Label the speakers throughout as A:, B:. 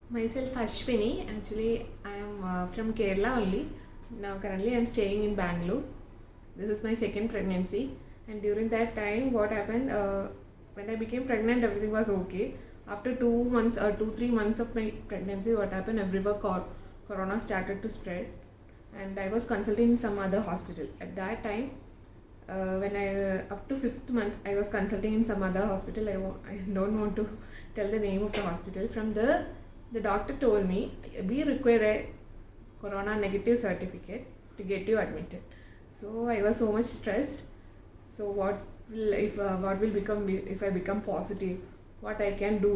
A: Myself Ashwini. Actually, I am from Kerala only. Now, currently, I am staying in Bangalore. This is my second pregnancy, and during that time, what happened? When I became pregnant, everything was okay. After 2 months or 2-3 months of my pregnancy, what happened? Everywhere corona started to spread, and I was consulting in some other hospital. At that time, when I up to fifth month, I was consulting in some other hospital. I don't want to tell the name of the hospital. From the doctor told me we require a corona negative certificate to get you admitted. So I was so much stressed. So what will become if I become positive? What I can do?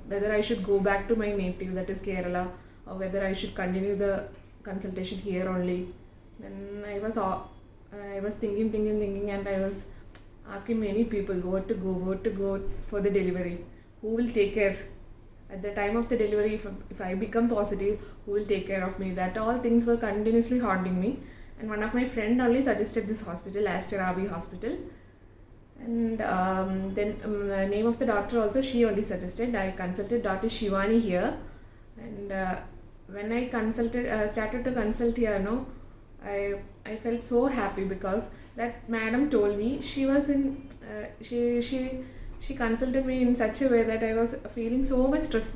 A: Whether I should go back to my native, that is Kerala, or whether I should continue the consultation here only. Then I was thinking, and I was asking many people where to go for the delivery. Who will take care at the time of the delivery? If I become positive, who will take care of me? That all things were continuously haunting me. And one of my friend only suggested this hospital, Aster Avi Hospital. And then the name of the doctor also she only suggested. I consulted Dr. Shivani here, and when I started to consult here, no, I felt so happy because that madam told me she was in she consulted me in such a way that I was feeling so much stress.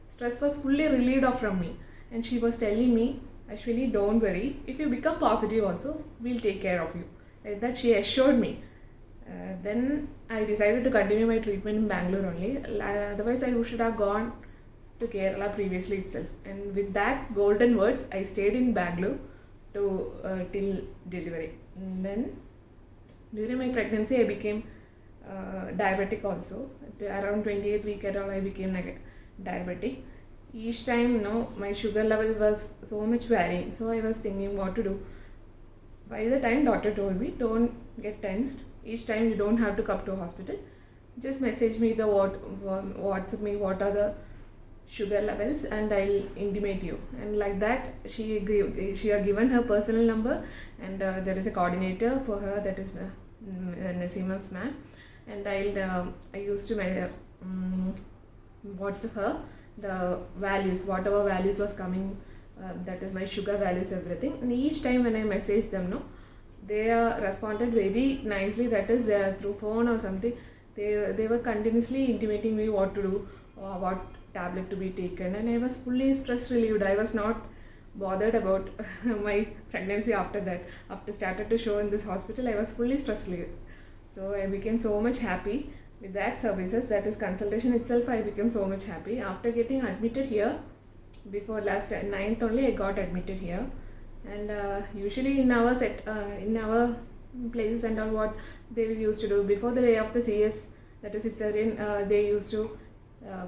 A: Stress was fully relieved off from me, and she was telling me, Ashwini, don't worry. If you become positive, also we'll take care of you. Like that, she assured me. Then I decided to continue my treatment in Bangalore only. Otherwise, I should have gone to Kerala previously itself. And with that golden words, I stayed in Bangalore to till delivery. And then during my pregnancy, I became diabetic also. Around 28th week at all, I became like diabetic. Each time, my sugar level was so much varying. So I was thinking what to do. By the time doctor told me, don't get tensed. Each time you don't have to come to hospital. Just message me WhatsApp me what are the sugar levels, and I'll intimate you. And like that, she had given her personal number, and there is a coordinator for her, that is Nasima's ma'am. And I used to WhatsApp her the values, whatever values was coming, that is my sugar values, everything. And each time when I message them, they responded very nicely, that is through phone or something. They were continuously intimating me what to do, or what tablet to be taken, and I was fully stress relieved. I was not bothered about my pregnancy after that. After started to show in this hospital, I was fully stress relieved. So I became so much happy with that services, that is consultation itself. I became so much happy after getting admitted here. Before last 9th only I got admitted here. And usually in our places and all, what they used to do before the day of the CS, that is cesarean, they used to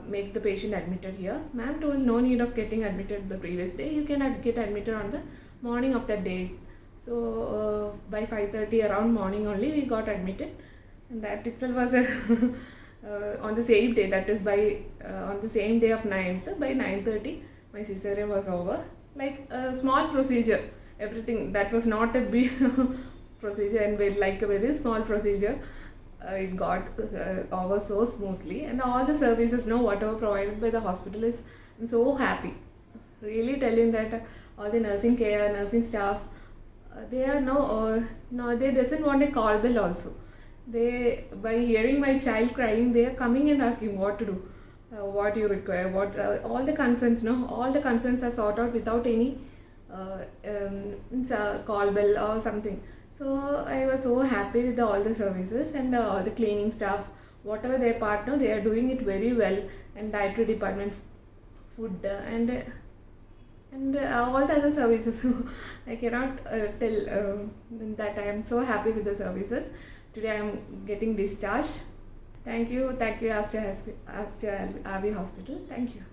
A: make the patient admitted here. Ma'am told no need of getting admitted the previous day. You can get admitted on the morning of that day. So by 5:30 around morning only we got admitted, and that itself was a on the same day, that is by on the same day of 9th, by 9:30 my cesarean was over. Like a small procedure, everything that was not a big procedure, and like a very small procedure, it got over so smoothly. And all the services, whatever provided by the hospital is, I'm so happy. Really telling that all the nursing staffs, they are they doesn't want a call bill also. They, by hearing my child crying, they are coming and asking what to do, what you require, what all the concerns. All the concerns are sorted out without any call bill or something. So I was so happy with all the services, and all the cleaning staff, whatever their part, they are doing it very well. And dietary department, food, and all the other services. I cannot tell that I am so happy with the services. Today I am getting discharged. Thank you, Aster Avi Hospital. Thank you.